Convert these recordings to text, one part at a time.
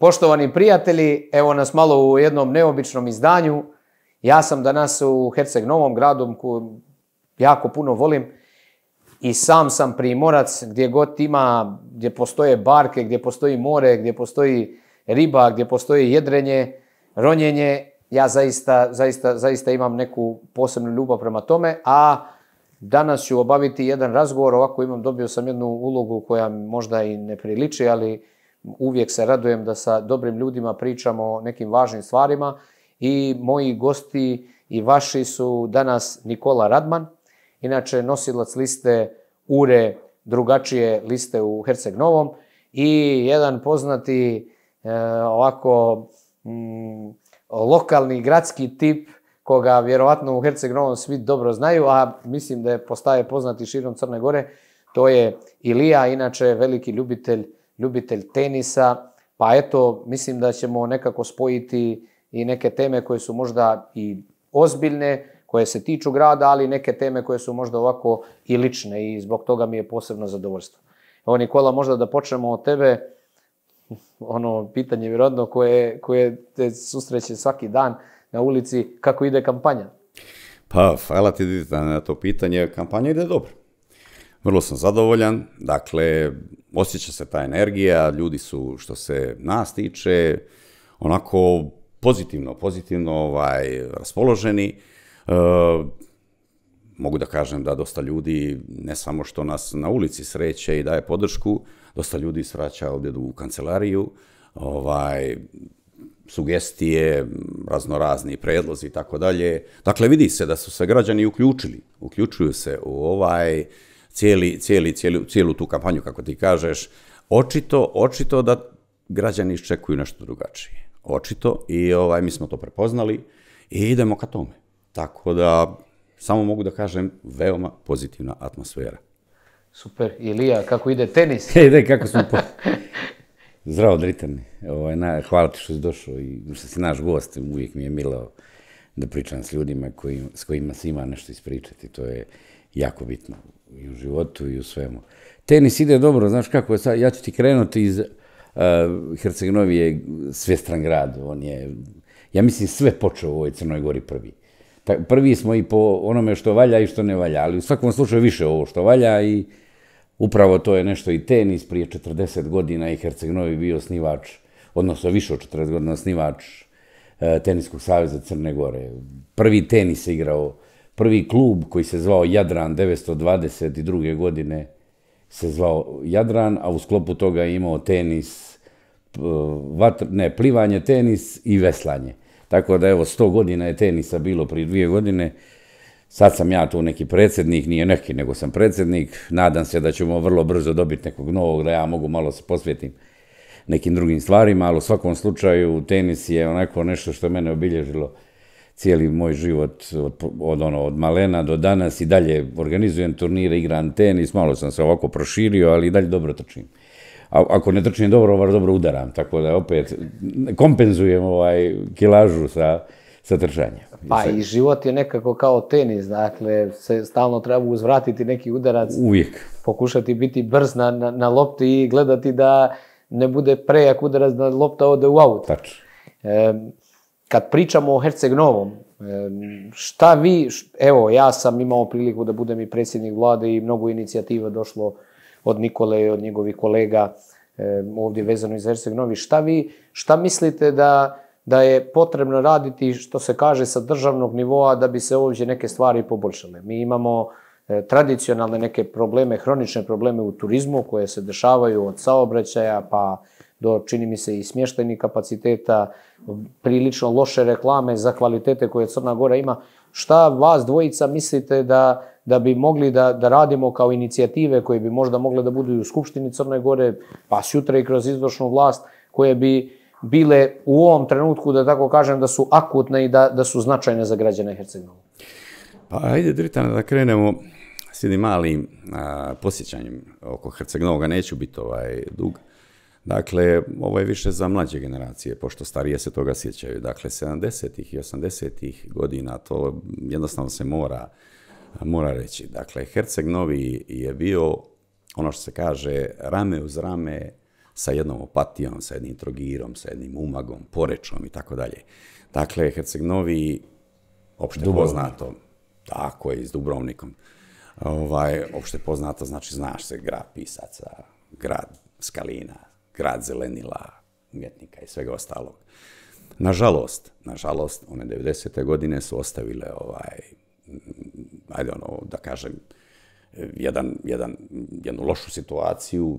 Poštovani prijatelji, evo nas malo u jednom neobičnom izdanju. Ja sam danas u Herceg Novom, gradu koju jako puno volim i sam sam primorac gdje god ima, gdje postoje barke, gdje postoji more, gdje postoji riba, gdje postoji jedrenje, ronjenje. Ja zaista imam neku posebnu ljubav prema tome, a danas ću obaviti jedan razgovor, dobio sam jednu ulogu koja možda i ne priliči, ali uvijek se radujem da sa dobrim ljudima pričamo o nekim važnim stvarima i moji gosti i vaši su danas Nikola Radman, inače nosilac liste URE drugačije liste u Herceg Novom i jedan poznati lokalni gradski tip koga vjerovatno u Herceg Novom svi dobro znaju, a mislim da postaje poznati širom Crne Gore. To je Ilija, inače veliki ljubitelj tenisa, pa eto, mislim da ćemo nekako spojiti i neke teme koje su možda i ozbiljne, koje se tiču grada, ali neke teme koje su možda ovako i lične i zbog toga mi je posebno zadovoljstvo. Evo Nikola, možda da počnemo od tebe, pitanje vjerojatno koje te susreće svaki dan na ulici, kako ide kampanja? Pa, hvala ti na to pitanje, kampanja ide dobro. Vrlo sam zadovoljan, dakle, osjeća se ta energija, ljudi su, što se nas tiče, onako pozitivno raspoloženi. Mogu da kažem da dosta ljudi, ne samo što nas na ulici sreće i daje podršku, dosta ljudi svraća ovdje u kancelariju, sugestije, raznorazni predlozi i tako dalje. Dakle, vidi se da su se građani uključuju se u cijelu tu kampanju, kako ti kažeš. Očito da građani iščekuju nešto drugačije. Očito i mi smo to prepoznali i idemo ka tome. Tako da, samo mogu da kažem, veoma pozitivna atmosfera. Super. Ilija, kako ide tenis? Kako smo Zdravo, Dritan. Hvala ti što si došao i što si naš gost. Uvijek mi je milo da pričam s ljudima s kojima se ima nešto ispričati. To je jako bitno i u životu i u svemu. Tenis ide dobro, znaš kako je sad, ja ću ti krenuti iz Herceg Novi je svestran grad. Ja mislim, sve počeo u ovoj Crnoj Gori prvi. Prvi smo i po onome što valja i što ne valja, ali u svakom slučaju više ovo što valja i upravo to je nešto i tenis. Prije 40 godina i Herceg Novi bio osnivač, odnosno više od 40 godina osnivač Teniskog saveza Crne Gore. Prvi tenis se igrao, prvi klub koji se zvao Jadran 922. godine se zvao Jadran, a u sklopu toga je imao tenis, plivanje, tenis i veslanje. Tako da evo 100 godina je tenisa bilo prije 2 godine. Sad sam ja tu neki predsjednik, nije neki, nego sam predsjednik. Nadam se da ćemo vrlo brzo dobiti nekog novog, da ja mogu malo se posvetim nekim drugim stvarima, ali u svakom slučaju tenis je onako nešto što je mene obilježilo cijeli moj život od malena do danas i dalje organizujem turnire, igram tenis, malo sam se ovako proširio, ali i dalje dobro trčim. Ako ne trčim dobro, dobro udaram, tako da opet kompenzujem kilažu sa trčanjem. Pa i život je nekako kao tenis, dakle, se stalno treba uzvratiti neki udarac. Uvijek. Pokušati biti brz na lopti i gledati da ne bude prejak udarac da lopta ode u aut. Tačno. Kad pričamo o Herceg Novom, šta vi, evo, ja sam imao priliku da budem i predsjednik vlade i mnogo inicijativa došlo od Nikole i od njegovih kolega ovdje vezano iz Herceg Novi. Šta mislite da je potrebno raditi, što se kaže, sa državnog nivoa da bi se ovdje neke stvari poboljšale? Mi imamo tradicionalne neke probleme, hronične probleme u turizmu koje se dešavaju od saobraćaja pa do, čini mi se, i smještajnih kapaciteta, prilično loše reklame za kvalitete koje Crna Gora ima. Šta vas dvojica mislite da bi mogli da radimo kao inicijative koje bi možda mogle da budu i u Skupštini Crne Gore, pa sutra i kroz izvršnu vlast, koje bi bile u ovom trenutku, da tako kažem, da su akutne i da su značajne za građane Herceg Novog? Pa ajde, Dritana, da krenemo s jednim malim posjećanjem oko Herceg Novoga. Neću biti dug. Dakle, ovo je više za mlađe generacije, pošto starije se toga sjećaju. Dakle, 70. i 80. godina, to jednostavno se mora reći. Dakle, Herceg Novi je bio, ono što se kaže, rame uz rame sa jednom Opatijom, sa jednim Trogirom, sa jednim Umagom, Porečom i tako dalje. Dakle, Herceg Novi, opšte poznato, tako je, iz Dubrovnikom, opšte poznato, znači znaš se, grad pisaca, grad skalina, grad zelenila, umjetnika i svega ostalog. Nažalost, one 90. godine su ostavile da kažem, jednu lošu situaciju,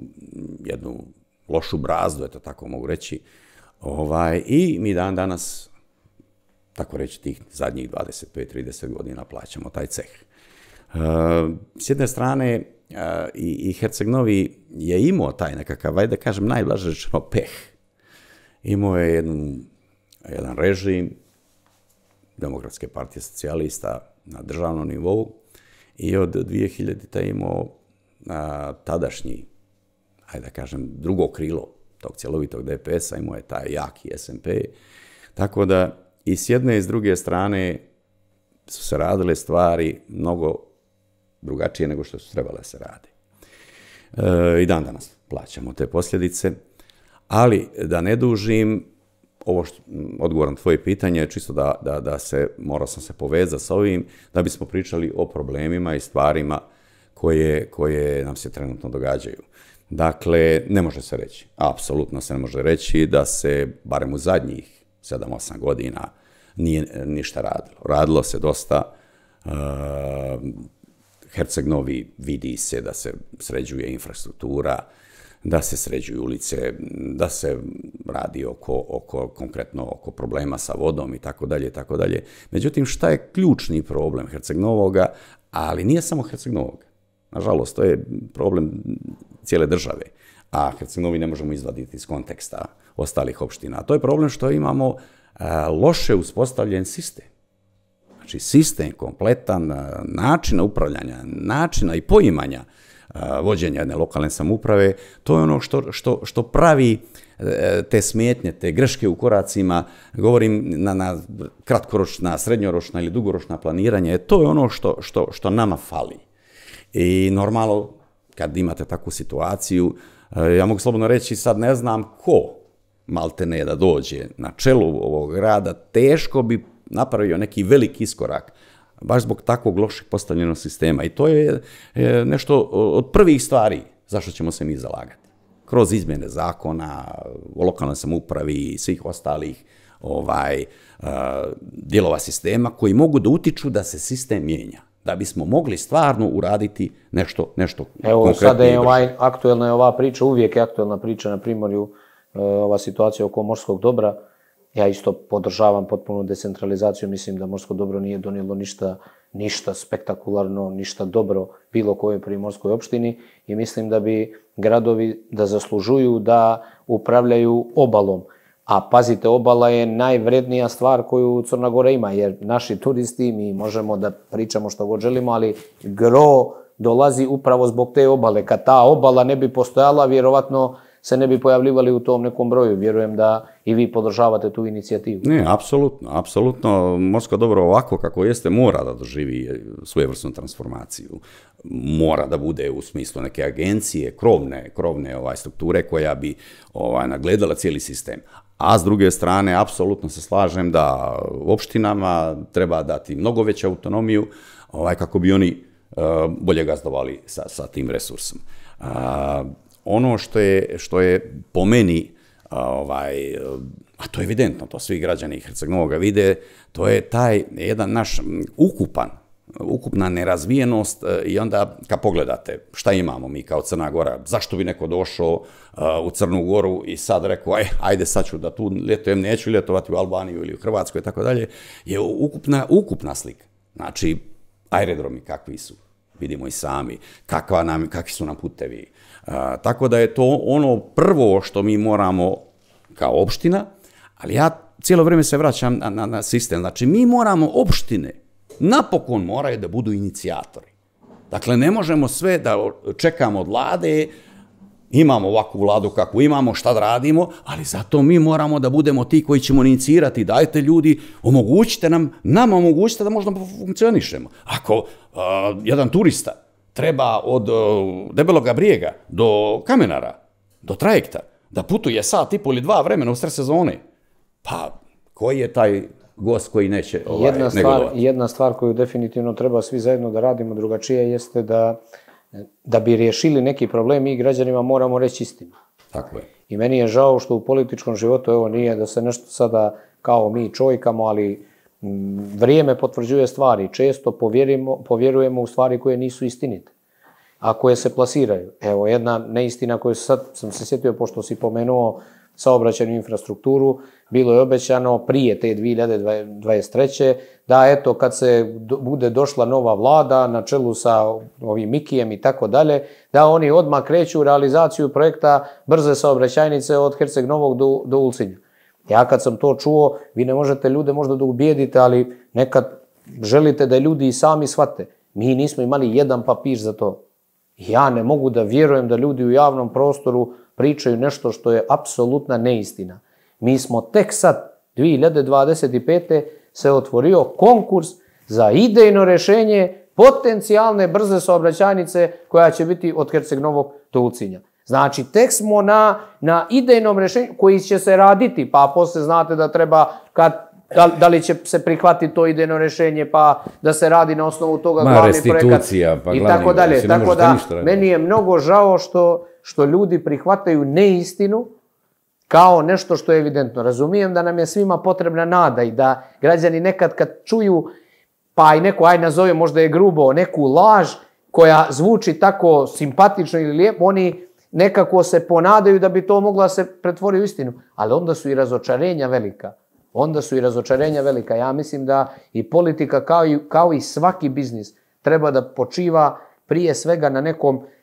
jednu lošu brazdu, eto tako mogu reći, i mi danas, tako reći, tih zadnjih 25-30 godina plaćamo taj ceh. S jedne strane, i Herceg Novi je imao taj nekakav, da kažem, najblaže rečeno peh. Imao je jedan režim Demokratske partije socijalista na državnom nivou i od 2000. imao tadašnji, da kažem, drugo krilo tog cjelovitog DPS-a, imao je taj jaki SMP. Tako da i s jedne i s druge strane su se radile stvari mnogo drugačije nego što su trebale se radi. I dan danas plaćamo te posljedice, ali da ne dužim, odgovor na tvoje pitanje je čisto morao sam se povezati s ovim, da bismo pričali o problemima i stvarima koje nam se trenutno događaju. Dakle, ne može se reći, apsolutno se ne može reći da se, barem u zadnjih 7-8 godina, nije ništa radilo. Radilo se dosta. Herceg Novi vidi se da se sređuje infrastruktura, da se sređuju ulice, da se radi konkretno oko problema sa vodom i tako dalje, tako dalje. Međutim, šta je ključni problem Herceg Novoga, ali nije samo Herceg Novoga. Nažalost, to je problem cijele države, a Herceg Novi ne možemo izvaditi iz konteksta ostalih opština. To je problem što imamo loše uspostavljen sistem. Znači, sistem kompletan, načina upravljanja, načina i poimanja vođenja jedne lokalne samouprave, to je ono što pravi te smetnje, te greške u koracima, govorim na kratkoročna, srednjoročna ili dugoročna planiranja, to je ono što nama fali. I normalno, kad imate takvu situaciju, ja mogu slobodno reći, sad ne znam ko maltene da dođe na čelu ovog grada, teško bi napravio neki veliki iskorak, baš zbog takvog lošeg postavljenog sistema. I to je nešto od prvih stvari zašto ćemo se mi zalagati. Kroz izmjene zakona o lokalnoj samoupravi i svih ostalih dijelova sistema koji mogu da utiču da se sistem mijenja, da bismo mogli stvarno uraditi nešto konkretno. Evo, sada je aktuelna je ova priča, uvijek je aktuelna priča na Primorju, ova situacija oko morskog dobra. Ja isto podržavam potpunu decentralizaciju, mislim da morsko dobro nije donijelo ništa spektakularno, ništa dobro bilo kojoj primorskoj opštini i mislim da bi gradovi da zaslužuju da upravljaju obalom. A pazite, obala je najvrednija stvar koju Crna Gora ima, jer naši turisti, mi možemo da pričamo što god želimo, ali gro dolazi upravo zbog te obale. Kad ta obala ne bi postojala, vjerovatno se ne bi pojavljivali u tom nekom broju. Vjerujem da i vi podržavate tu inicijativu. Ne, apsolutno. Morsko dobro ovako kako jeste mora da doživi svojevrsnu transformaciju. Mora da bude u smislu neke agencije, krovne strukture koja bi nagledala cijeli sistem. A s druge strane, apsolutno se slažem da opštinama treba dati mnogo veću autonomiju kako bi oni bolje gazdovali sa tim resursom. Ono što je po meni, a to je evidentno, to svi građani Herceg Novoga vide, to je taj jedan naš ukupna nerazvijenost i onda kad pogledate šta imamo mi kao Crna Gora, zašto bi neko došao u Crnu Goru i sad rekao, ajde sad ću da tu ljetujem, neću ljetovati u Albaniju ili u Hrvatskoj i tako dalje, je ukupna slika. Znači, aerodromi kakvi su, vidimo i sami, kakvi su nam putevi. Tako da je to ono prvo što mi moramo kao opština, ali ja cijelo vrijeme se vraćam na sistem. Znači, mi moramo opštine, napokon moraju da budu inicijatori. Dakle, ne možemo sve da čekamo od vlade, imamo ovakvu vladu kakvu imamo, šta da radimo, ali zato mi moramo da budemo ti koji ćemo inicirati. Dajte ljudi, nama omogućite da možda funkcionišemo. Ako jedan turista treba od Debeloga brijega do Kamenara, do trajekta, da putuje sat i pol ili 2 vremena u sred sezone. Pa, koji je taj gost koji neće negodovati? Jedna stvar koju definitivno treba svi zajedno da radimo drugačije jeste da bi riješili neki problem, mi građanima moramo reći istinu. Tako je. I meni je žao što u političkom životu, evo nije da se nešto sada kao mi čojkamo, ali vrijeme potvrđuje stvari. Često povjerujemo u stvari koje nisu istinite, a koje se plasiraju. Evo jedna neistina koju sad sam se sjetio, pošto si pomenuo saobraćajnu infrastrukturu, bilo je obećano prije te 2023. da eto kad se bude došla nova vlada na čelu sa ovim Mikijem i tako dalje, da oni odmah kreću u realizaciju projekta brze saobraćajnice od Herceg Novog do Ulcinja. Ja kad sam to čuo, vi ne možete ljude možda da ubijedite, ali nekad želite da ljudi i sami shvate. Mi nismo imali jedan papir za to. Ja ne mogu da vjerujem da ljudi u javnom prostoru pričaju nešto što je apsolutna neistina. Mi smo tek sad, 2025. se otvorio konkurs za idejno rješenje potencijalne brze saobraćajnice koja će biti od Herceg Novog do Ulcinja. Znači, tek smo na idejnom rješenju koji će se raditi, pa poslije znate da treba, da li će se prihvatiti to idejno rješenje, pa da se radi na osnovu toga glavni projekat i tako dalje. Tako da, meni je mnogo žao što ljudi prihvataju neistinu kao nešto što je evidentno. Razumijem da nam je svima potrebna nada i da građani nekad kad čuju, pa i neko, aj nazove možda je grubo, neku laž koja zvuči tako simpatično ili lijepo, oni nekako se ponadaju da bi to mogla se pretvoriti u istinu. Ali onda su i razočarenja velika. Ja mislim da i politika kao i svaki biznis treba da počiva prije svega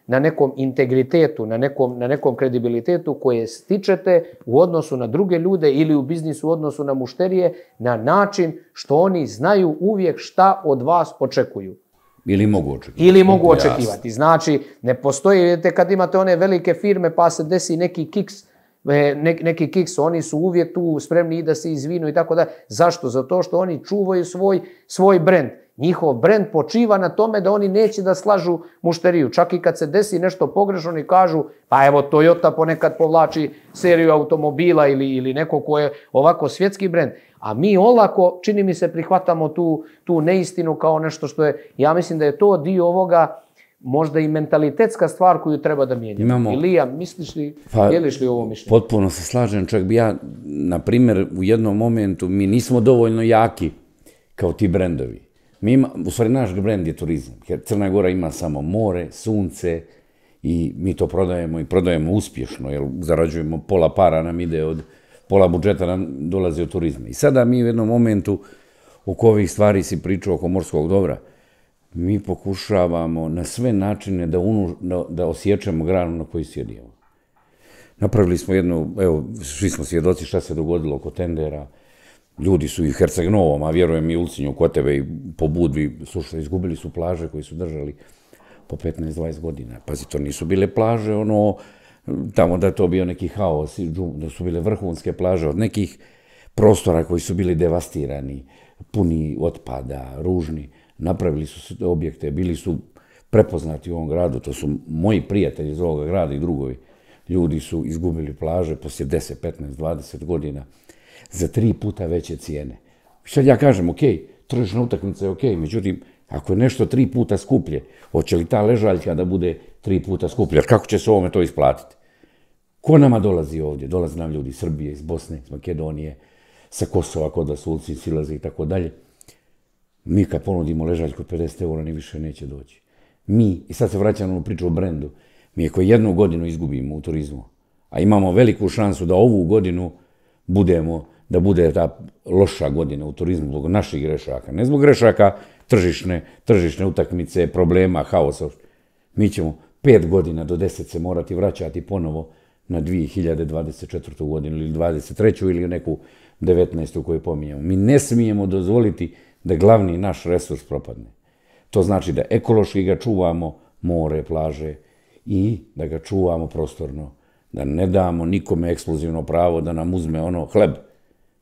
na nekom integritetu, na nekom kredibilitetu koje stičete u odnosu na druge ljude ili u biznisu u odnosu na mušterije na način što oni znaju uvijek šta od vas očekuju. Ili mogu očekivati. Znači, ne postoji, vidite, kad imate one velike firme pa se desi neki kiks, oni su uvijek tu spremni i da se izvinu i tako da. Zašto? Zato što oni čuvaju svoj brend. Njihov brend počiva na tome da oni neće da slažu mušteriju. Čak i kad se desi nešto pogrešno, oni kažu, pa evo Toyota ponekad povlači seriju automobila ili neko ko je ovako svjetski brend. A mi olako, čini mi se, prihvatamo tu neistinu kao nešto što je, ja mislim da je to dio ovoga, možda i mentalitetska stvar koju treba da mijenjamo. Ilija, misliš li, dijeliš li ovo mišljenje? Potpuno se slažem, čak bi ja, na primjer, u jednom momentu, mi nismo dovoljno jaki kao ti brendovi. U stvari, naš brend je turizam. Crna Gora ima samo more, sunce i mi to prodajemo uspješno, jer zarađujemo pola para nam ide pola budžeta nam dolazi od turizma. I sada mi u jednom momentu, oko ovih stvari si pričao oko morskog dobra, mi pokušavamo na sve načine da osjećamo granu na kojoj sjedimo. Napravili smo evo, svi smo svjedoci šta se dogodilo oko tendera. Ljudi su i u Herceg Novom, a vjerujem i u Ulcinju kod tebe i po Budvi, slušaj, izgubili su plaže koji su držali po 15-20 godina. Pazi, to nisu bile plaže, tamo da je to bio neki haos, da su bile vrhunske plaže od nekih prostora koji su bili devastirani, puni otpada, ružni. Napravili su objekte, bili su prepoznati u ovom gradu, to su moji prijatelji iz ovoga grada i drugovi. Ljudi su izgubili plaže poslije 10, 15, 20 godina za 3 puta veće cijene. Sad ja kažem, ok, tržišna utakmica je ok, međutim, ako je nešto 3 puta skuplje, hoće li ta ležaljka da bude 3 puta skuplja? Kako će se ovome to isplatiti? Ko nama dolazi ovdje? Dolazi nam ljudi iz Srbije, iz Bosne, iz Makedonije, sa Kosova, kod vas Ulci, Silaze i tako dalje. Mi kad ponudimo ležaljku 50 € ni više neće doći. I sad se vraćamo na priču o brendu, mi ako jednu godinu izgubimo u turizmu, a imamo veliku šansu da ovu godinu da bude ta loša godina u turizmu zbog naših grešaka, ne zbog grešaka tržišne utakmice, problema, haosa. Mi ćemo 5 godina do 10 se morati vraćati ponovo na 2024. godinu ili 2023. ili neku 19. koju pominjamo. Mi ne smijemo dozvoliti da glavni naš resurs propadne. To znači da ekološki ga čuvamo, more, plaže, i da ga čuvamo prostorno, da ne damo nikome ekskluzivno pravo da nam uzme hleb.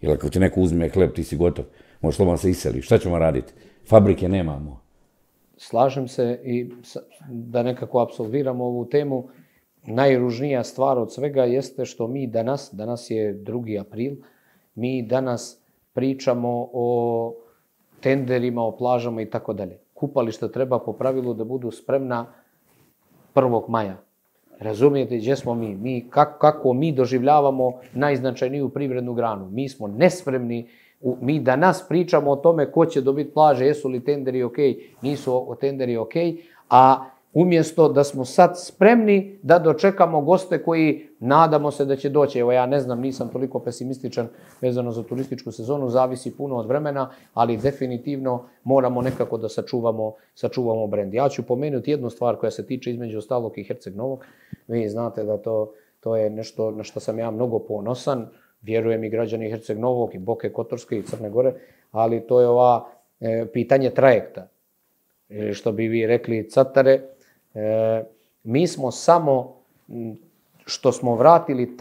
Jer ako ti neko uzme hleb, ti si gotov. Možeš slobodno se iseli. Šta ćemo raditi? Fabrike nemamo. Slažem se i da nekako apsolviramo ovu temu. najružnija stvar od svega jeste što mi danas je 2. april, mi danas pričamo o tenderima, o plažama i tako dalje. Kupališta treba po pravilu da budu spremna 1. maja. Razumijete gdje smo mi? Kako mi doživljavamo najznačajniju privrednu granu. Mi smo nespremni. Mi danas pričamo o tome ko će dobiti plaže, jesu li tenderi ok, nisu tenderi ok, a umjesto da smo sad spremni da dočekamo goste koji nadamo se da će doći. Evo ja ne znam, nisam toliko pesimističan vezano za turističku sezonu, zavisi puno od vremena, ali definitivno moramo nekako da sačuvamo brend. Ja ću pomenuti jednu stvar koja se tiče između ostalog i Herceg Novog. Vi znate da to je nešto na što sam ja mnogo ponosan, vjerujem i građani Herceg Novog i Boke Kotorske i Crne Gore, ali to je pitanje trajekta. Ili što bi vi rekli catare, mi smo samo što smo vratili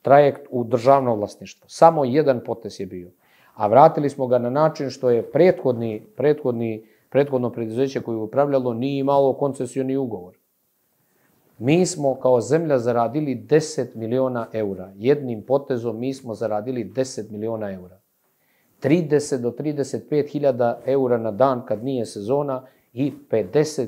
trajekt u državno vlasništvo. Samo jedan potez je bio. A vratili smo ga na način što je prethodno preduzeće koje je upravljalo nije imalo koncesioni ugovor. Mi smo kao zemlja zaradili 10 miliona eura. Jednim potezom mi smo zaradili 10 miliona eura. 30 do 35 hiljada eura na dan kad nije sezona i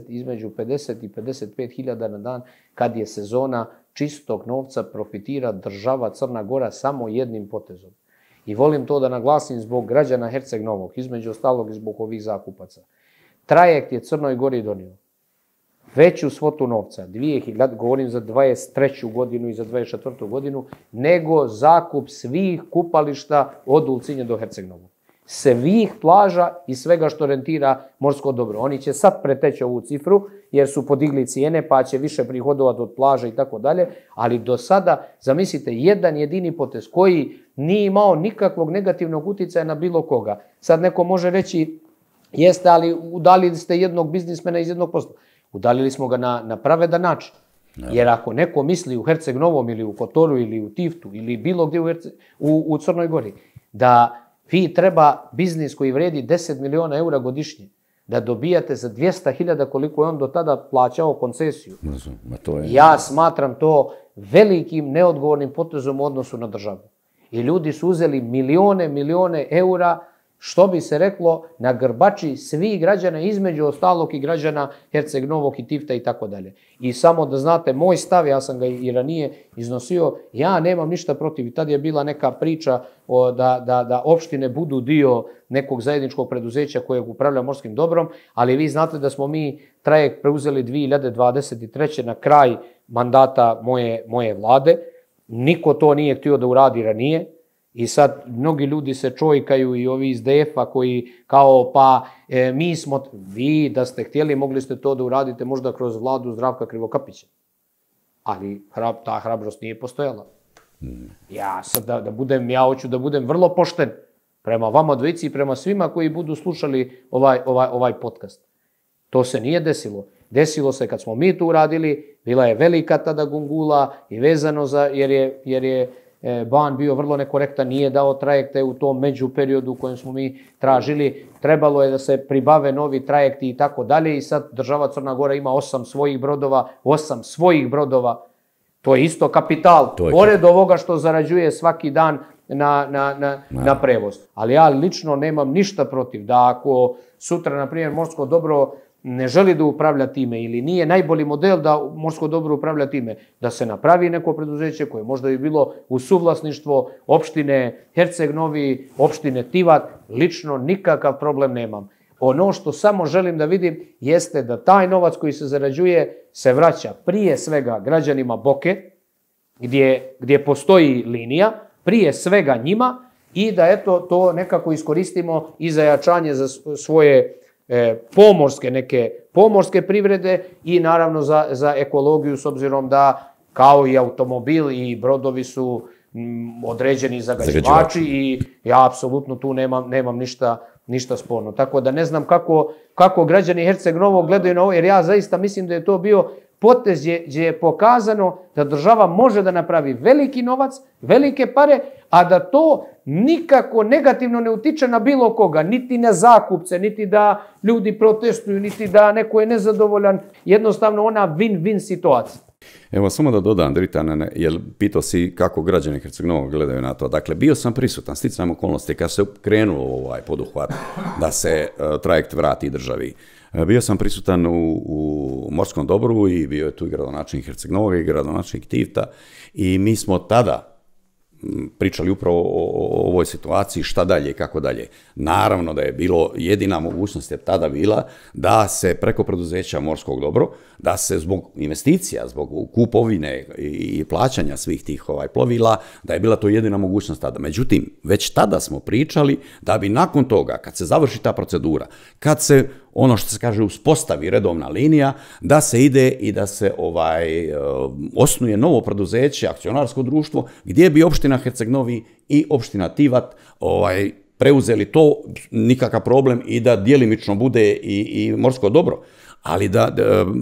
između 50 i 55 hiljada na dan kad je sezona, čistog novca profitira država Crna Gora samo jednim potezom. I volim to da naglasim zbog građana Herceg Novog, između ostalog i zbog ovih zakupaca. Trajekt je Crnoj Gori donio veću svotu novca, govorim za 23. godinu i za 24. godinu, nego zakup svih kupališta od Ulcinja do Herceg Novog. Svih plaža i svega što rentira morsko dobro. Oni će sad preteći ovu cifru jer su podigli cijene pa će više prihodovati od plaža i tako dalje, ali do sada, zamislite, jedan jedini potez koji nije imao nikakvog negativnog utjecaja na bilo koga. Sad neko može reći, jeste, ali udalili ste jednog biznismena iz jednog posla. Udalili smo ga na pravedan način. Jer ako neko misli u Herceg Novom ili u Kotoru ili u Tiftu ili bilo gdje u Crnoj Gori, da vi treba biznis koji vredi 10 miliona eura godišnje, da dobijate za 200.000 koliko je on do tada plaćao koncesiju. Ja smatram to velikim neodgovornim potezom u odnosu na državu. I ljudi su uzeli milione eura, što bi se reklo, na grbači svih građana, između ostalog i građana Herceg Novog i Tifta i tako dalje. I samo da znate, moj stav, ja sam ga i ranije iznosio, ja nemam ništa protiv. I tad je bila neka priča da opštine budu dio nekog zajedničkog preduzeća kojeg upravlja morskim dobrom, ali vi znate da smo mi trajekt preuzeli 2023. na kraj mandata moje vlade. Niko to nije htio da uradi ranije. I sad mnogi ljudi se čojkaju i ovi iz DF-a koji kao mi smo, vi da ste htjeli mogli ste to da uradite možda kroz vladu Zdravka Krivokapića. Ali ta hrabrost nije postojala. Ja hoću da budem vrlo pošten prema vama dvojici i prema svima koji budu slušali ovaj podcast. To se nije desilo. Desilo se kad smo mi to uradili, bila je velika tada gungula i vezano jer je Ban bio vrlo nekorektan, nije dao trajekte u tom međuperiodu u kojem smo mi tražili. Trebalo je da se pribave novi trajekti i tako dalje i sad država Crna Gora ima 8 svojih brodova. To je isto kapital, pored ovoga što zarađuje svaki dan na prevoz. Ali ja lično nemam ništa protiv da ako sutra, na primjer, morsko dobro ne želi da upravlja time ili nije najbolji model da morsko dobro upravlja time, da se napravi neko preduzeće koje možda bi bilo u suvlasništvo opštine Herceg Novi, opštine Tivat, lično nikakav problem nemam. Ono što samo želim da vidim jeste da taj novac koji se zarađuje se vraća prije svega građanima Boke, gdje postoji linija, prije svega njima i da to nekako iskoristimo i za jačanje za svoje pomorske privrede i naravno za ekologiju s obzirom da kao i automobil i brodovi su određeni zagađivači i ja apsolutno tu nemam ništa sporno. Tako da ne znam kako građani Herceg Novog gledaju na ovo, jer ja zaista mislim da je to bio potez gdje je pokazano da država može da napravi veliki novac, velike pare, a da to nikako negativno ne utiče na bilo koga, niti na zakupce, niti da ljudi protestuju, niti da neko je nezadovoljan, jednostavno ona win-win situacija. Evo, samo da dodam, Dritane, jer pitao si kako građani Herceg-Novog gledaju na to. Dakle, bio sam prisutan, sticajem okolnosti, kad se krenuo poduhvat da se trajekt vrati državi. Bio sam prisutan u Morskom Dobru i bio je tu i gradonačelnik Herceg-Novoga i gradonačelnik Tivta i mi smo tada pričali upravo o ovoj situaciji, šta dalje i kako dalje. Naravno da je bilo, jedina mogućnost je tada bila da se preko preduzeća Morskog dobro, da se zbog investicija, zbog kupovine i plaćanja svih tih plovila, da je bila to jedina mogućnost tada. Međutim, već tada smo pričali da bi nakon toga, kad se završi ta procedura, kad se ono što se kaže uspostavi redovna linija, da se ide i da se osnuje novo preduzeće, akcionarsko društvo, gdje bi opština Herceg-Novi i opština Tivat preuzeli to, nikakav problem, i da djelimično bude i Morsko dobro, ali da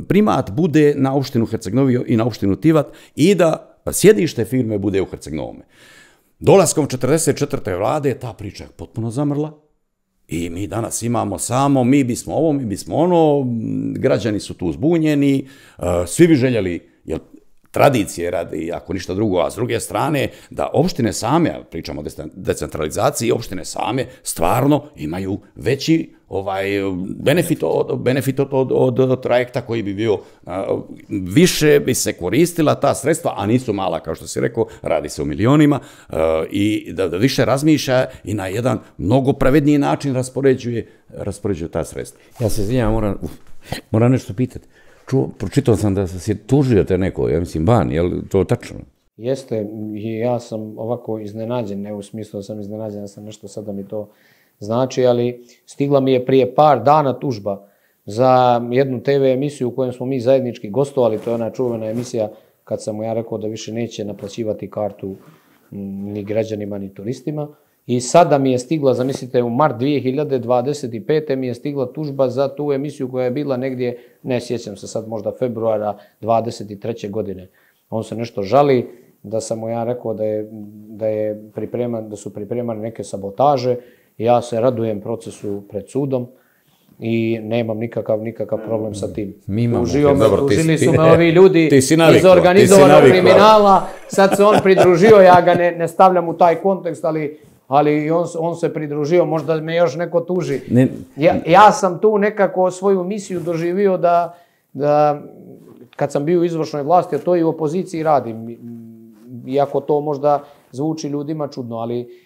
primat bude na opštinu Herceg-Novi i na opštinu Tivat i da sjedište firme bude u Herceg-Novome. Dolaskom 44. vlade ta priča je potpuno zamrla. I mi danas imamo samo, mi bismo ovo, mi bismo ono, građani su tu zbunjeni, svi bi željeli, jer tradicije radi, ako ništa drugo, a s druge strane, da opštine same, pričamo o decentralizaciji, opštine same stvarno imaju veći benefit od trajekta koji bi bio, više bi se koristila ta sredstva, a nisu mala, kao što si rekao, radi se o milionima, i da više razmišlja i na jedan mnogo pravedniji način raspoređuje ta sredstva. Ja se izvinjam, moram nešto pitati. Pročitao sam da se tužio te neko, ja mislim, Ban, je li to tačno? Jeste, i ja sam ovako iznenađen, ne u smislu da sam iznenađen, da sam nešto sada mi to znači, ali stigla mi je prije par dana tužba za jednu TV emisiju u kojem smo mi zajednički gostovali, to je ona čuvena emisija kad sam mu ja rekao da više neće naplaćivati kartu ni građanima ni turistima. I sada mi je stigla, zamislite, u mart 2025. mi je stigla tužba za tu emisiju koja je bila negdje, ne sjećam se sad, možda februara 23. godine. On se nešto žali, da sam mu ja rekao da su pripremane neke sabotaže. Ja se radujem procesu pred sudom i nemam nikakav problem sa tim. Tužili su me ovi ljudi iz organizovanog kriminala, sad se on pridružio, ja ga ne stavljam u taj kontekst, ali on se pridružio, možda me još neko tuži. Ja sam tu nekako svoju misiju doživio da kad sam bio u izvršnoj vlasti, a to i u opoziciji radim, iako to možda zvuči ljudima čudno, ali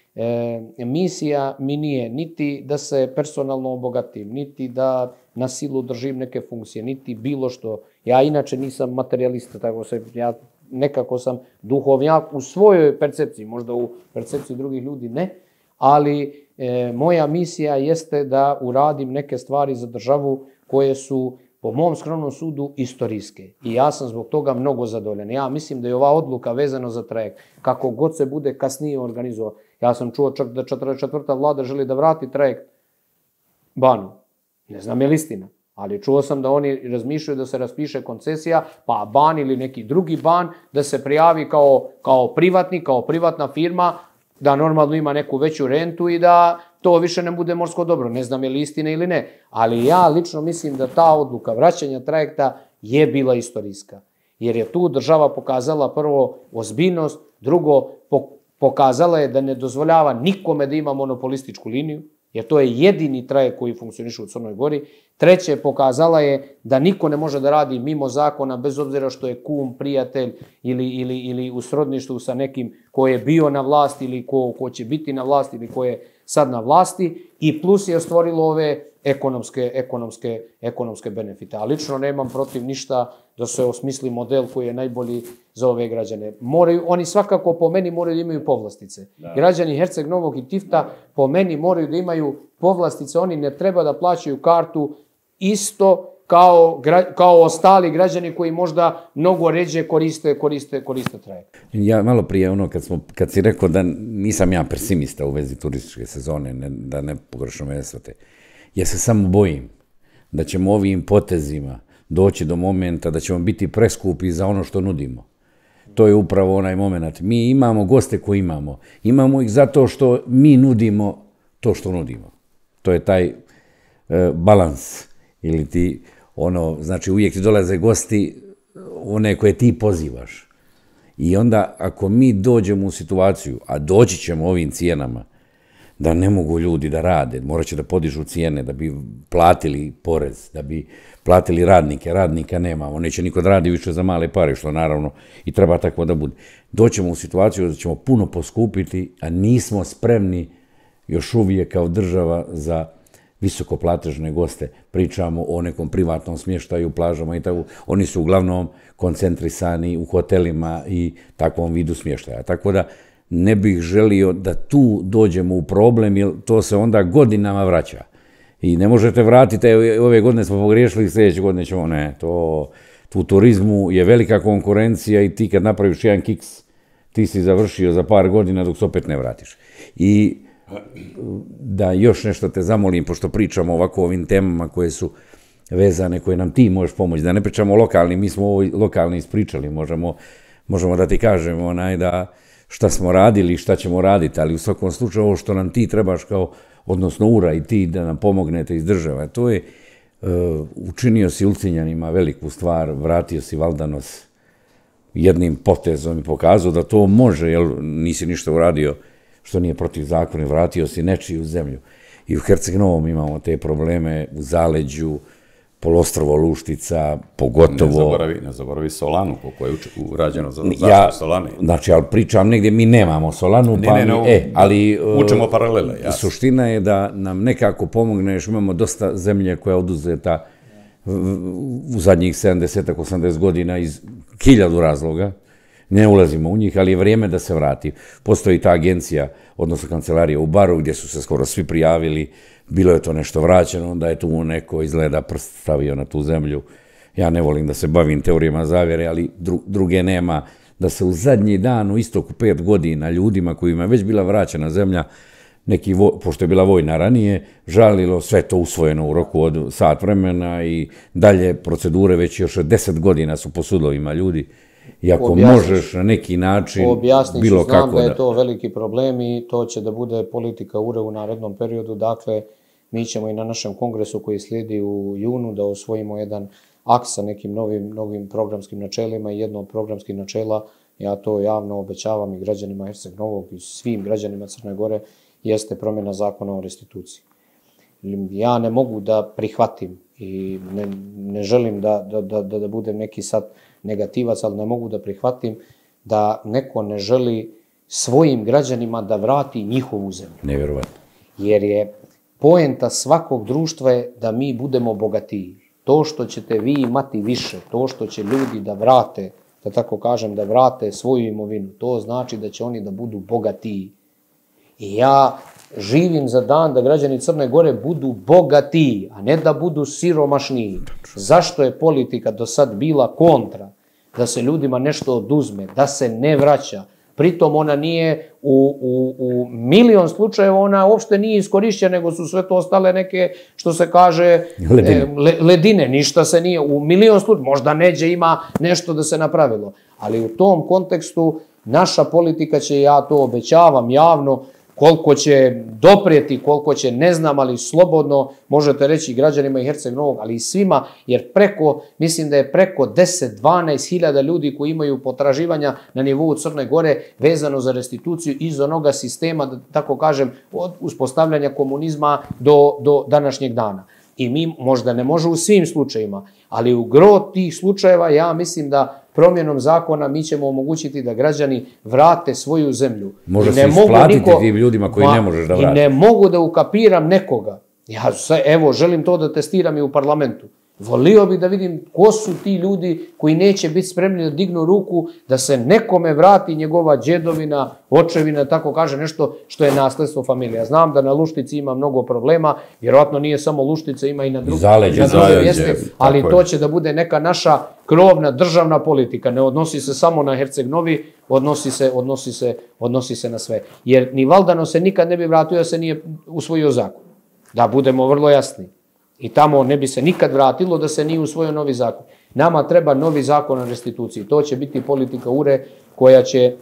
misija mi nije niti da se personalno obogatim, niti da na silu držim neke funkcije, niti bilo što. Ja inače nisam materijalista, tako ja nekako sam duhovnjak u svojoj percepciji, možda u percepciji drugih ljudi ne, ali moja misija jeste da uradim neke stvari za državu koje su po mom skromnom sudu istorijske. I ja sam zbog toga mnogo zadovoljan. Ja mislim da je ova odluka vezano za trajekt, kako god se bude kasnije organizovao. Ja sam čuo čak da 44. vlada želi da vrati trajekt Banu. Ne znam je li istina, ali čuo sam da oni razmišljaju da se raspiše koncesija, pa Ban ili neki drugi Ban da se prijavi kao privatnik, kao privatna firma, da normalno ima neku veću rentu i da to više ne bude morsko dobro. Ne znam je li istina ili ne, ali ja lično mislim da ta odluka vraćanja trajekta je bila istorijska. Jer je tu država pokazala prvo ozbiljnost, drugo pokazala je da ne dozvoljava nikome da ima monopolističku liniju, jer to je jedini trajekt koji funkcioniše u Crnoj Gori. Treće, pokazala je da niko ne može da radi mimo zakona, bez obzira što je kum, prijatelj ili u srodništvu sa nekim ko je bio na vlasti ili ko će biti na vlasti ili ko je sad na vlasti. I plus je stvorilo ove ekonomske benefite. A lično nemam protiv ništa da se osmisli model koji je najbolji za ove građane. Oni svakako po meni moraju da imaju povlastice. Građani Herceg-Novog i Tivta po meni moraju da imaju povlastice. Oni ne treba da plaćaju kartu isto kao ostali građani koji možda mnogo ređe koriste trajekt. Ja malo prije kad si rekao da nisam ja pesimista u vezi turističke sezone, da ne pogrešno me shvate. Ja se samo bojim da ćemo ovim potezima doći do momenta da ćemo biti preskupi za ono što nudimo. To je upravo onaj moment. Mi imamo goste koje imamo. Imamo ih zato što mi nudimo to što nudimo. To je taj balans. Ili znači uvijek ti dolaze gosti one koje ti pozivaš. I onda ako mi dođemo u situaciju, a doći ćemo ovim cijenama, da ne mogu ljudi da rade, morat će da podižu cijene, da bi platili porez, da bi platili radnike, radnika nemamo, neće niko da radi više za male pare, što naravno i treba tako da bude. Doćemo u situaciju da ćemo puno poskupiti, a nismo spremni još uvijek kao država za visokoplatežne goste. Pričamo o nekom privatnom smještaju, plažama i tako. Oni su uglavnom koncentrisani u hotelima i takvom vidu smještaja. Tako da ne bih želio da tu dođemo u problem, jer to se onda godinama vraća. I ne možete vratiti, ove godine smo pogriješili, sljedeće godine ćemo, ne, to u turizmu je velika konkurencija i ti kad napraviš jedan kiks, ti si završio za par godina dok se opet ne vratiš. I da još nešto te zamolim, pošto pričamo ovako o ovim temama koje su vezane, koje nam ti možeš pomoći, da ne pričamo o lokalnim, mi smo ovo lokalni ispričali, možemo da ti kažemo da šta smo radili i šta ćemo raditi, ali u svakom slučaju ovo što nam ti trebaš kao, odnosno URA i ti da nam pomognete iz države, to je učinio si Ulcinjanima veliku stvar, vratio si Valdanos jednim potezom i pokazao da to može, jer nisi ništa uradio što nije protiv zakona, vratio si nečiju zemlju. I u Herceg Novom imamo te probleme u zaleđu, poluostrvo Luštica, pogotovo... Ne zaboravi Solanu, koliko je urađeno za zaštitu Solane. Znači, ali pričam negdje, mi nemamo Solanu, ali... Učemo paralele, jasno. Suština je da nam nekako pomogneš, imamo dosta zemlje koja je oduzeta u zadnjih 70-80 godina iz 1000 razloga. Ne ulazimo u njih, ali je vrijeme da se vrati. Postoji ta agencija, odnosno kancelarija u Baru, gdje su se skoro svi prijavili, bilo je to nešto vraćeno, onda je tu neko izgleda prst stavio na tu zemlju. Ja ne volim da se bavim teorijama zavjere, ali druge nema. Da se u zadnji dan, u istoku 5 godina, ljudima kojima je već bila vraćena zemlja, pošto je bila vojna ranije, žalilo, sve to usvojeno u roku od sat vremena i dalje procedure već još 10 godina su po sudovima ljudi. I ako možeš na neki način, bilo kako... Znam da je to veliki problem i to će da bude politika URE u narednom periodu. Dakle, mi ćemo i na našem kongresu koji slijedi u junu da osvojimo jedan akt sa nekim novim programskim načelima i jedno od programskih načela, ja to javno obećavam i građanima Herceg Novog i svim građanima Crne Gore, jeste promjena zakona o restituciji. Ja ne mogu da prihvatim i ne želim da budem neki sad negativac, ali ne mogu da prihvatim da neko ne želi svojim građanima da vrati njihovu zemlju. Nevjerovatno. Jer je poenta svakog društva je da mi budemo bogatiji. To što ćete vi imati više, to što će ljudi da vrate, da tako kažem, da vrate svoju imovinu, to znači da će oni da budu bogatiji. I ja živim za dan da građani Crne Gore budu bogatiji, a ne da budu siromašniji. Zašto je politika do sad bila kontra? Da se ljudima nešto oduzme, da se ne vraća. Pritom ona nije u milion slučajeva, ona uopšte nije iskorišćena, nego su sve to ostale neke, što se kaže, ledine. Ništa se nije, u milion slučajeva, možda neđe ima nešto da se napravilo. Ali u tom kontekstu naša politika će, ja to obećavam javno, koliko će doprijeti, koliko će, ne znam, ali slobodno možete reći građanima i Herceg Novog, ali i svima, jer mislim da je preko 10-12 hiljada ljudi koji imaju potraživanja na nivou Crne Gore vezano za restituciju iz onoga sistema, da tako kažem, od uspostavljanja komunizma do današnjeg dana. I mi možda ne može u svim slučajima, ali u gro tih slučajeva ja mislim da promjenom zakona mi ćemo omogućiti da građani vrate svoju zemlju. Može se isplatiti tim ljudima koji ne možeš da vrati. I ne mogu da ukapiram nekoga. Ja evo, želim to da testiram i u parlamentu. Volio bih da vidim ko su ti ljudi koji neće biti spremni da dignu ruku da se nekome vrati njegova djedovina, očevina, tako kaže, nešto što je nasledstvo familije. Ja znam da na Luštici ima mnogo problema, vjerojatno nije samo Luštica, ima i na druge mjeste, ali to će da bude neka naša krovna državna politika. Ne odnosi se samo na Herceg Novi, odnosi se na sve. Jer ni Valdano se nikad ne bi vratio da se nije usvojio zakon. Da budemo vrlo jasni. I tamo ne bi se nikad vratilo da se nije usvojio novi zakon. Nama treba novi zakon o restituciji. To će biti politika URE koja će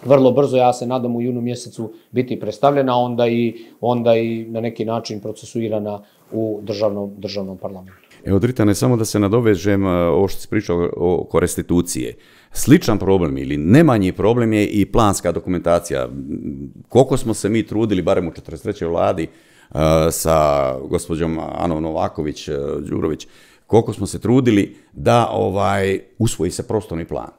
vrlo brzo, ja se nadam, u junu mjesecu biti predstavljena, onda i na neki način procesuirana u državnom parlamentu. Evo, Dritane, samo da se nadovežem ovo što si pričao oko restitucije. Sličan problem ili ne manji problem je i planska dokumentacija. Koliko smo se mi trudili, barem u 43. vladi, sa gospođom Anom Novaković-Đurović, koliko smo se trudili da usvoji se prostorni plan.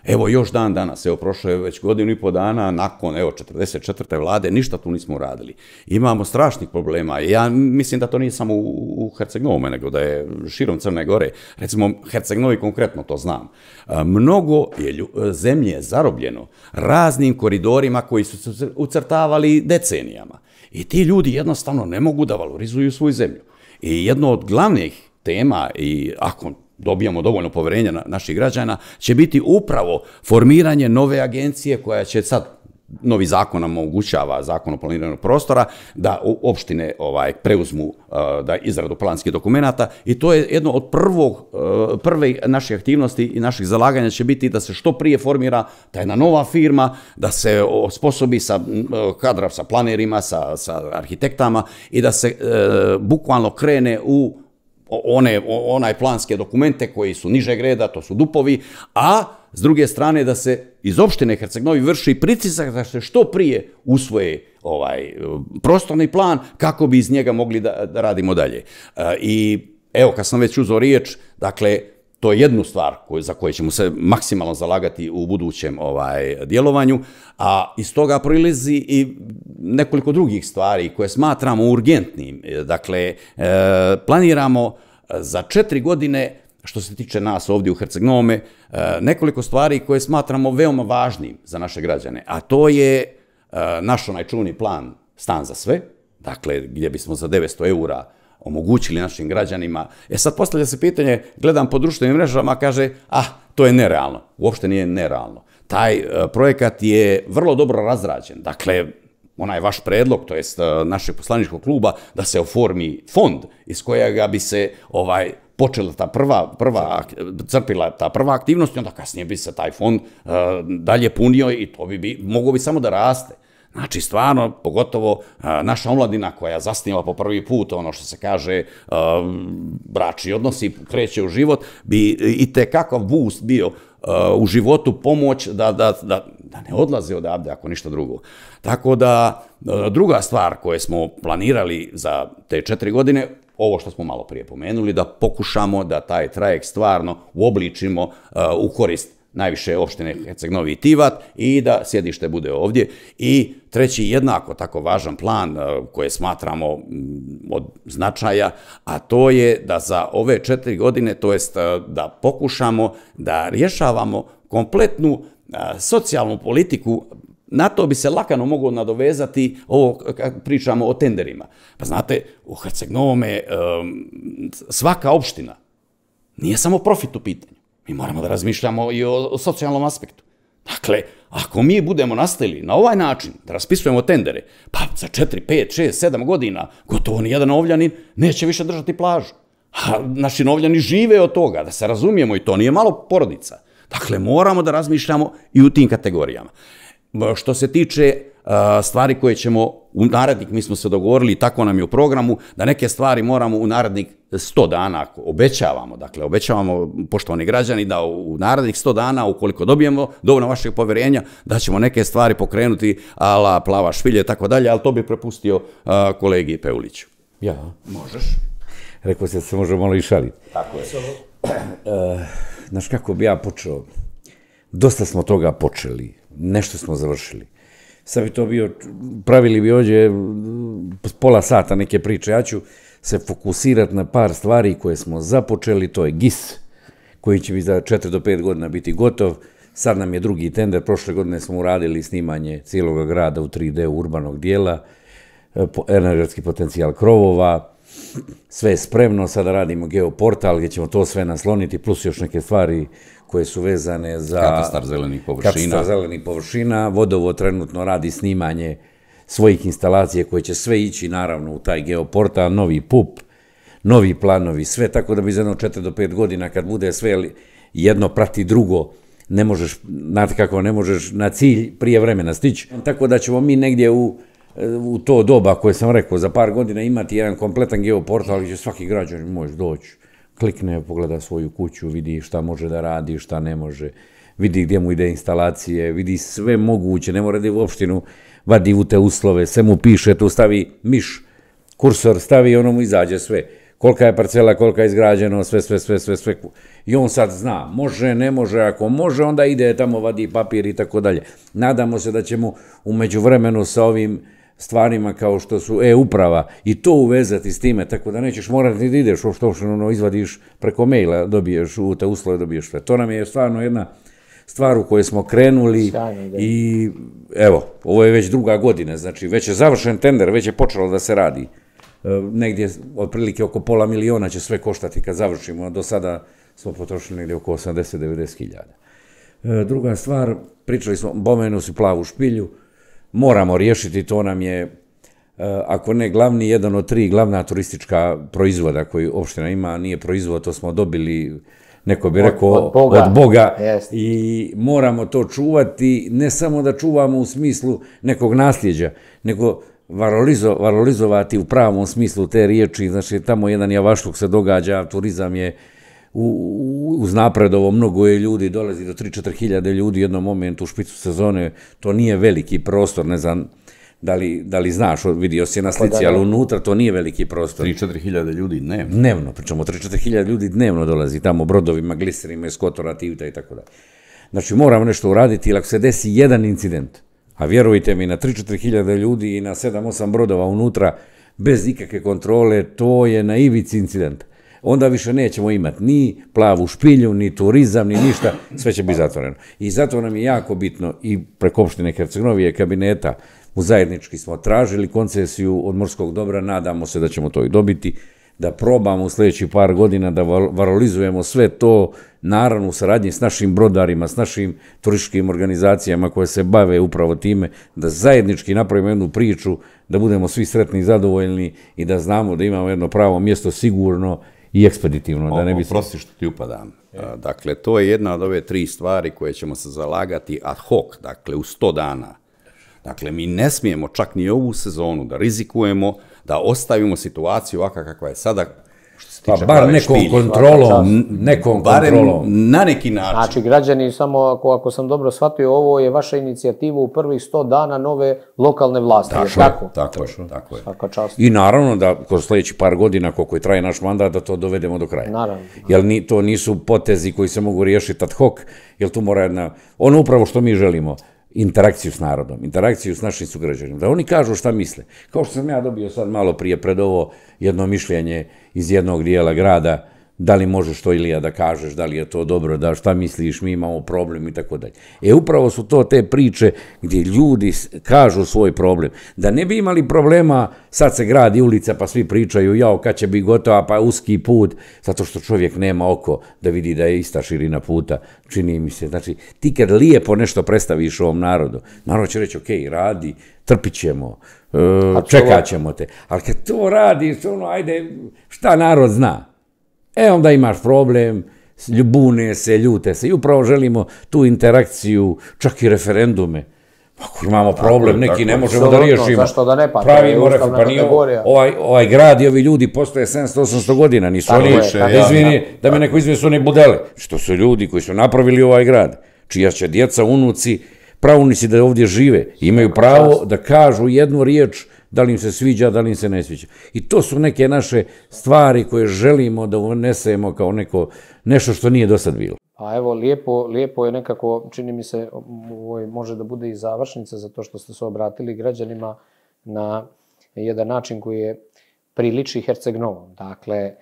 Evo još dan danas, evo prošlo je već 1,5 dana, nakon 44. vlade, ništa tu nismo uradili. Imamo strašnih problema. Ja mislim da to nije samo u Herceg-Novome, nego da je širom Crne Gore. Recimo, Herceg-Novi konkretno to znam. Mnogo je zemlje zarobljeno raznim koridorima koji su se ucrtavali decenijama. I ti ljudi jednostavno ne mogu da valorizuju svoju zemlju. I jedno od glavnih tema, i ako dobijamo dovoljno poverenja naših građana, će biti upravo formiranje nove agencije koja će sad, novi zakon nam omogućava, zakon o planiranju prostora, da opštine preuzmu da izradu planskih dokumenata i to je jedno od prve naše aktivnosti i naših zalaganja će biti da se što prije formira ta jedna nova firma, da se osposobi sa kadra, sa planerima, sa arhitektama i da se bukvalno krene u onaj planske dokumente koji su nižeg reda, to su dupovi, a s druge strane da se iz opštine Herceg-Novi vrši pritisak da se što prije usvoje prostorni plan kako bi iz njega mogli da radimo dalje. I evo, kad sam već uzeo riječ, dakle, to je jednu stvar za koju ćemo se maksimalno zalagati u budućem djelovanju, a iz toga proizlazi i nekoliko drugih stvari koje smatramo urgentnim. Dakle, planiramo za 4 godine, što se tiče nas ovdje u Herceg-Novome, nekoliko stvari koje smatramo veoma važnim za naše građane, a to je naš onaj čuveni plan Stan za sve, dakle, gdje bismo za 900 eura omogućili našim građanima. Sad postavlja se pitanje, gledam po društvenim mrežama, kaže, to je nerealno. Uopšte nije nerealno. Taj projekat je vrlo dobro razrađen. Dakle, onaj vaš predlog, to jest našeg poslaničkog kluba, da se oformi fond iz kojega bi se počela ta crpila ta prva aktivnost i onda kasnije bi se taj fond dalje punio i to moglo bi samo da raste. Znači, stvarno, pogotovo naša omladina koja zasniva po prvi put, ono što se kaže, bračni odnosi, kreće u život, bi i tekakav boost bio u životu, pomoć da ne odlaze odavde ako ništa drugo. Tako da, druga stvar koju smo planirali za te 4 godine, ovo što smo malo prije pomenuli, da pokušamo da taj trajekt stvarno uobličimo u korist najviše opštine Herceg-Novi i Tivat i da sjedište bude ovdje. I treći jednako tako važan plan koje smatramo od značaja, a to je da za ove 4 godine, to jest da pokušamo da rješavamo kompletnu socijalnu politiku. Na to bi se lakano moglo nadovezati ovo kad pričamo o tenderima. Pa znate, u Herceg-Novome svaka opština nije samo profit u pitanju. Mi moramo da razmišljamo i o socijalnom aspektu. Dakle, ako mi budemo nastavili na ovaj način da raspisujemo tendere, pa za 4, 5, 6, 7 godina gotovo nijedan Novljanin neće više držati plažu. A naši Novljani žive od toga, da se razumijemo, i to nije malo porodica. Dakle, moramo da razmišljamo i u tim kategorijama. Što se tiče stvari koje ćemo u narednih, mi smo se dogovorili, tako nam je u programu, da neke stvari moramo u narednih 100 dana, obećavamo, dakle, obećavamo, poštovani građani, da u narednih 100 dana, ukoliko dobijemo dovoljno vašeg poverenja, da ćemo neke stvari pokrenuti, ala plava špilje, tako dalje, ali to bi prepustio kolegi Peuliću. Ja, možeš. Rekao se da se može malo i šaliti. Tako je. Znaš kako bi ja počeo? Dosta smo toga počeli, nešto smo završili. Sad bi to bio, pravili bi ovdje pola sata neke priče. Ja ću se fokusirati na par stvari koje smo započeli, to je GIS, koji će bi za 4 do 5 godina biti gotov. Sad nam je drugi tender, prošle godine smo uradili snimanje cijelog grada u 3D urbanog dijela, energetski potencijal krovova, sve je spremno, sada radimo geoportal gdje ćemo to sve nasloniti, plus još neke stvari koje su vezane za katastar zelenih površina. Vodovod trenutno radi snimanje svojih instalacija koje će sve ići naravno u taj geoportal, novi PUP, novi planovi, sve, tako da bi za jedno 4 do 5 godina kad bude sve jedno prati drugo, ne možeš, znate kako, ne možeš na cilj prije vremena stići. Tako da ćemo mi negdje u to doba koje sam rekao, za par godina imati jedan kompletan geoportal gdje će svaki građanin može doći, klikne, pogleda svoju kuću, vidi šta može da radi, šta ne može, vidi gdje mu ide instalacije, vidi sve moguće, ne mora da je u opštinu, vadi u te uslove, sve mu piše, tu stavi miš, kursor, stavi i ono mu izađe sve. Kolika je parcela, kolika je izgrađeno, sve. I on sad zna, može, ne može, ako može, onda ide tamo, vadi papir i tako dalje. Nadamo se da ćemo u međuvremenu sa ovim stvarima kao što su e-uprava i to uvezati s time, tako da nećeš morati da ideš što izvadiš preko maila, dobiješ u te uslove, dobiješ sve. To nam je stvarno jedna stvar u kojoj smo krenuli i evo, ovo je već druga godina, znači već je završen tender, već je počelo da se radi. Negdje otprilike oko $500.000 će sve koštati kad završimo, do sada smo potrošili negdje oko 80-90 hiljada. Druga stvar, pričali smo, pomenu si Plavu špilju, moramo riješiti, to nam je, ako ne glavni, jedan od 3 glavna turistička proizvoda koji opština ima, nije proizvod, to smo dobili, neko bi rekao, od Boga i moramo to čuvati, ne samo da čuvamo u smislu nekog nasljeđa, nego valorizovati u pravom smislu te riječi, znači tamo jedan javašluk se događa, turizam je uznapredovo, mnogo je ljudi, dolazi do 3-4 hiljade ljudi u jednom momentu u špicu sezone, to nije veliki prostor, ne znam da li znaš, vidio si na slici, ali unutra to nije veliki prostor. 3-4 hiljade ljudi dnevno. Dnevno, pričamo 3-4 hiljade ljudi dnevno dolazi tamo brodovima, gliserima, eskotora, tivta i tako dalje. Znači moramo nešto uraditi, ili ako se desi jedan incident, a vjerujte mi, na 3-4 hiljade ljudi i na 7-8 brodova unutra, bez ikakve kontrole, to je na ivici incidenta. Onda više nećemo imati ni Plavu špilju, ni turizam, ni ništa, sve će biti zatvoreno. I zato nam je jako bitno i preko opštine Herceg-Novije kabineta u zajednički smo tražili koncesiju od morskog dobra, nadamo se da ćemo to i dobiti, da probamo u sljedećih par godina da valorizujemo sve to, naravno u saradnji s našim brodarima, s našim turističkim organizacijama koje se bave upravo time, da zajednički napravimo jednu priču, da budemo svi sretni i zadovoljni i da znamo da imamo jedno pravo mjesto sigurno i ekspeditivno. Oprosti što ti upadam. Dakle, to je jedna od ove 3 stvari koje ćemo se zalagati ad hoc, dakle u 100 dana. Dakle, mi ne smijemo čak ni ovu sezonu da rizikujemo, da ostavimo situaciju ovakva kakva je sada, što se tiče bar nekom kontrolom, barem na neki način. Znači, građani, samo ako sam dobro shvatio, ovo je vaša inicijativa u prvih 100 dana nove lokalne vlasti. Tako je. Svaka čast. I naravno da kroz sljedeći par godina, koliko je traje naš mandat, da to dovedemo do kraja. Naravno. Jer to nisu potezi koji se mogu riješiti ad hoc, jer tu mora jedna, ono upravo što mi želimo, interakciju s narodom, interakciju s našim sugrađanima, da oni kažu šta misle. Kao što sam ja dobio sad malo prije pred ovo jedno mišljenje iz jednog dijela grada, da li možeš to Ilija da kažeš, da li je to dobro, da šta misliš, mi imamo problem i tako dalje. Upravo su to te priče gdje ljudi kažu svoj problem. Da ne bi imali problema, sad se gradi ulica pa svi pričaju, jao kad će biti gotova, pa uski put, zato što čovjek nema oko da vidi da je ista širina puta, čini mi se. Znači, ti kad lijepo nešto predstaviš ovom narodu, narod će reći, ok, radi, trpit ćemo, čekat ćemo te. Ali kad to radiš, ajde, šta narod zna? Onda imaš problem, bune se, ljute se i upravo želimo tu interakciju, čak i referendume. Ako imamo problem, neki ne možemo da riješimo. Zašto da ne, pa pravimo referendum, pa nije ovaj grad i ovi ljudi postoje 700-800 godina, nisu oni, izvini, da me neko izvini, su oni budele. Što su ljudi koji su napravili ovaj grad, čija će djeca, unuci, pravunici da ovdje žive, imaju pravo da kažu jednu riječ, da li im se sviđa, da li im se ne sviđa. I to su neke naše stvari koje želimo da unesemo kao nešto što nije do sad bilo. A evo, lijepo je nekako, čini mi se, može da bude i završnica, zato što ste se obratili građanima na jedan način koji je priliči Herceg-Novom. Dakle,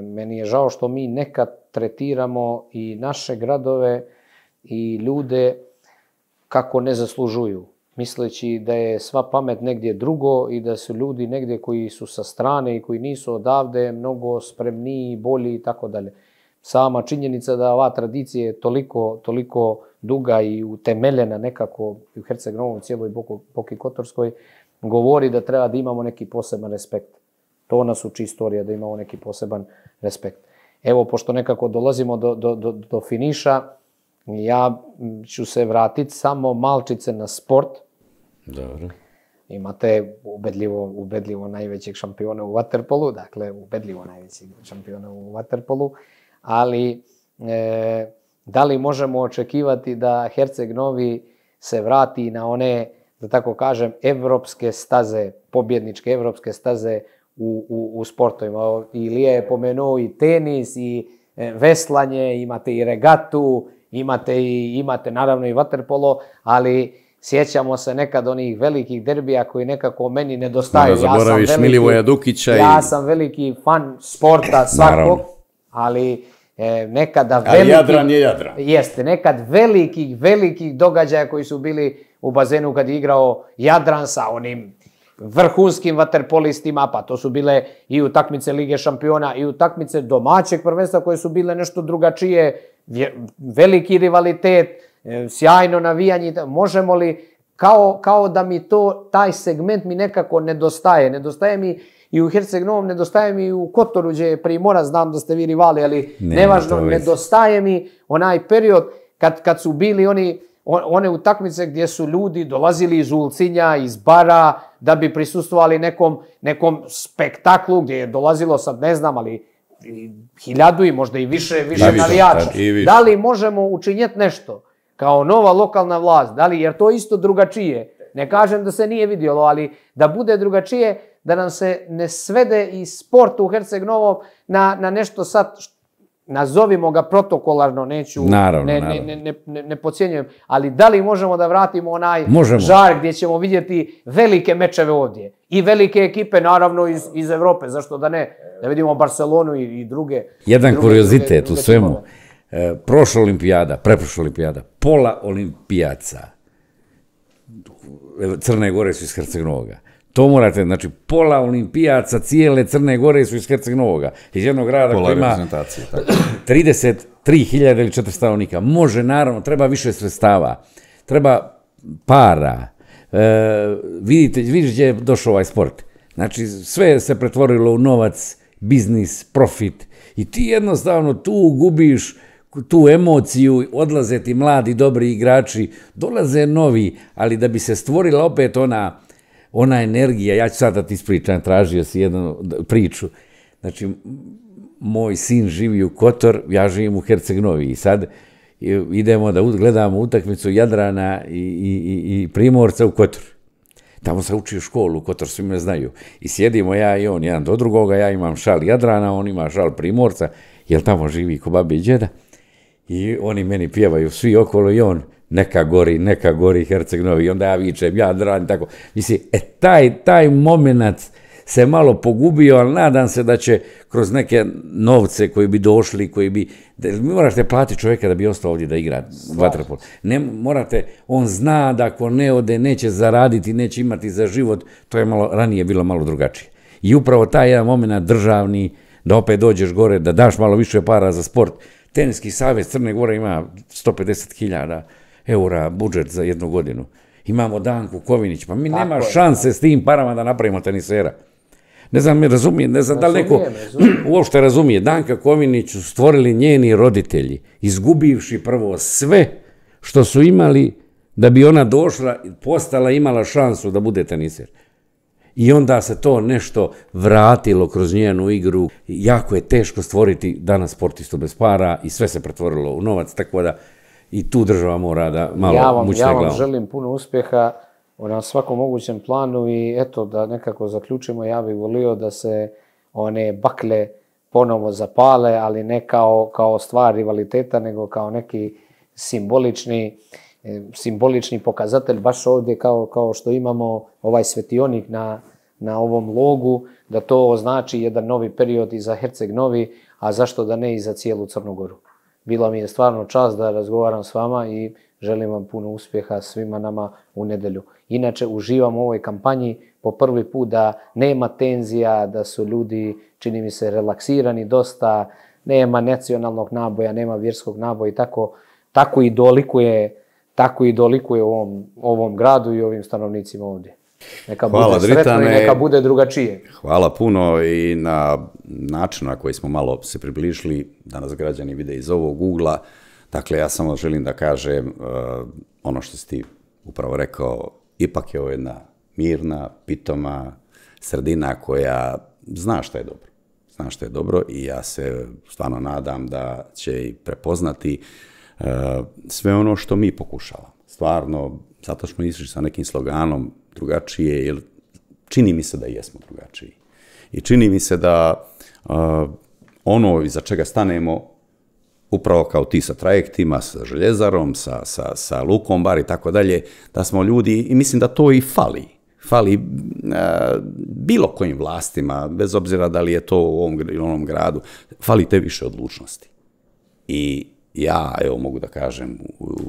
meni je žao što mi nekad tretiramo i naše gradove i ljude kako ne zaslužuju, misleći da je sva pamet negdje drugo i da su ljudi negdje koji su sa strane i koji nisu odavde mnogo spremniji, bolji i tako dalje. Sama činjenica da ova tradicija je toliko duga i utemeljena nekako u Herceg-Novom, cijeloj Boki Kotorskoj, govori da treba da imamo neki poseban respekt. To nas uči istorija, da imamo neki poseban respekt. Evo, pošto nekako dolazimo do finiša, ja ću se vratiti samo malčice na sport. Dobro. imate ubedljivo najvećeg šampiona u vaterpolu, dakle ubedljivo najvećeg šampiona u vaterpolu, ali da li možemo očekivati da Herceg Novi se vrati na one, da tako kažem, evropske staze, pobjedničke evropske staze u sportovima. Ilija je pomenuo i tenis, i veslanje, imate i regatu, imate naravno i vaterpolo, ali sjećamo se nekad onih velikih derbija koji nekako meni nedostaju. Zaboraviš Milivoja Dukića. Ja sam veliki fan sporta svakog, ali nekada veliki... Ali Jadran je Jadran. Jeste, nekad velikih događaja koji su bili u bazenu kad je igrao Jadran sa onim vrhunskim vaterpolistima, pa to su bile i utakmice Lige šampiona i utakmice domaćeg prvenstva koje su bile nešto drugačije, veliki rivalitet, sjajno navijanje. Možemo li, kao da mi taj segment mi nekako nedostaje. Nedostaje mi i u Herceg Novom, nedostaje mi i u Kotoru, gdje je Primora, znam da ste vi rivali, ali nevažno, nedostaje mi onaj period kad su bili one utakmice gdje su ljudi dolazili iz Ulcinja, iz Bara, da bi prisustvovali nekom spektaklu gdje je dolazilo, sad ne znam, ali 1000 i možda i više navijača. Da li možemo učinjeti nešto kao nova lokalna vlast? Da li, jer to isto drugačije? Ne kažem da se nije vidjelo, ali da bude drugačije, da nam se ne svede i sport u Herceg Novom na nešto sad, nazovimo ga protokolarno, neću, ne podcjenjujem, ali da li možemo da vratimo onaj žar gdje ćemo vidjeti velike mečeve ovdje i velike ekipe, naravno iz Evrope, zašto da ne, da vidimo Barcelonu i druge. Jedan kuriozitet u svemu, prošla olimpijada, preprošla olimpijada, pola olimpijaca Crne Gore su iz Herceg Novoga. To morate, znači pola olimpijaca cijele Crne Gore su iz Herceg Novoga, iz jednog grada koji ima 33.000 ili 400 stanovnika. Može, naravno, treba više sredstava, treba para. Vidite gdje je došao ovaj sport. Znači, sve se pretvorilo u novac, biznis, profit i ti jednostavno tu gubiš tu emociju, odlaze ti mladi, dobri igrači, dolaze novi, ali da bi se stvorila opet ona energija, ja ću sad da ti ispričam, tražio si jednu priču. Znači, moj sin živi u Kotor, ja živim u Herceg Novi i sad idemo da gledamo utakmicu Jadrana i Primorca u Kotor. Tamo sam učio školu, u Kotor svi me znaju. I sjedimo ja i on, jedan do drugoga, ja imam šal Jadrana, on ima šal Primorca, jer tamo živi ko babi i džeda. I oni meni pjevaju svi okolo i on, neka gori Herceg Novi, i onda ja vičem, Jadran, tako. Mislim, taj moment se malo pogubio, ali nadam se da će kroz neke novce koji bi došli, morate platiti čovjeka da bi ostao ovdje da igra vaterpolo. Ne morate, on zna da ako ne ode, neće zaraditi, neće imati za život, to je ranije bilo malo drugačije. I upravo taj jedan moment državni, da opet dođeš gore, da daš malo više para za sport. Teniski savez Crne Gore ima 150.000 eura budžet za jednu godinu. Imamo Danku Kovinić, pa mi nema šanse s tim parama da napravimo tenisera. Ne znam, ne znam da li neko uopšte razumije. Danka Kovinić su stvorili njeni roditelji, izgubivši prvo sve što su imali da bi ona došla, postala, imala šansu da bude teniser. I onda se to nešto vratilo kroz njenu igru. Jako je teško stvoriti danas sportistu bez para i sve se pretvorilo u novac, tako da i tu država mora da malo mučne glavom. Ja vam želim puno uspjeha na svakom mogućem planu i eto da nekako zaključimo, ja bih volio da se one bakle ponovo zapale, ali ne kao stvar rivaliteta, nego kao neki simbolični pokazatelj, baš ovdje kao što imamo ovaj svetionik na ovom logu, da to znači jedan novi period i za Herceg Novi, a zašto da ne i za cijelu Crnu Goru. Bila mi je stvarno čast da razgovaram s vama i želim vam puno uspjeha svima nama u nedjelju. Inače, uživam u ovoj kampanji po prvi put da nema tenzija, da su ljudi, čini mi se, relaksirani dosta, nema nacionalnog naboja, nema vjerskog naboja i tako i dolikuje ovom gradu i ovim stanovnicima ovdje. Neka bude sretno i neka bude drugačije. Hvala puno i na način na koji smo malo se približili, da nas građani vide iz ovog ugla. Dakle, ja samo želim da kažem ono što si ti upravo rekao, ipak je ovo jedna mirna, pitoma sredina koja zna šta je dobro. Zna šta je dobro i ja se stvarno nadam da će i prepoznati sve ono što mi pokušavamo. Stvarno, zato smo išli sa nekim sloganom drugačije, jer čini mi se da jesmo drugačiji. I čini mi se da ono iza čega stanemo, upravo kao ti sa trajektima, sa željezarom, sa lukom bar i tako dalje, da smo ljudi, i mislim da to i fali. Fali bilo kojim vlastima, bez obzira da li je to u ovom ili onom gradu, fali te više odlučnosti. I ja, evo, mogu da kažem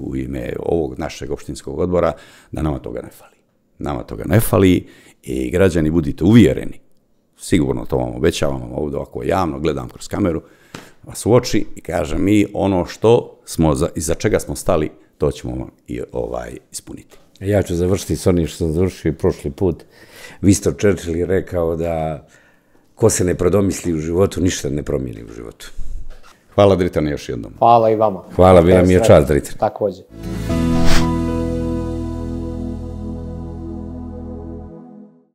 u ime ovog našeg opštinskog odbora da nama toga ne fali. Nama toga ne fali i građani, budite uvjereni, sigurno to vam obećavam, ovdje ovako javno gledam kroz kameru, vas u oči i kažem mi ono što smo, iza čega smo stali, to ćemo i ispuniti. Ja ću završiti s onim što sam završio i prošli put. Winston Churchill je rekao da ko se ne predomisli u životu, ništa ne promijeni u životu. Hvala, Dritane, još jednom. Hvala i vama. Hvala, bila mi je čast, Dritane. Također.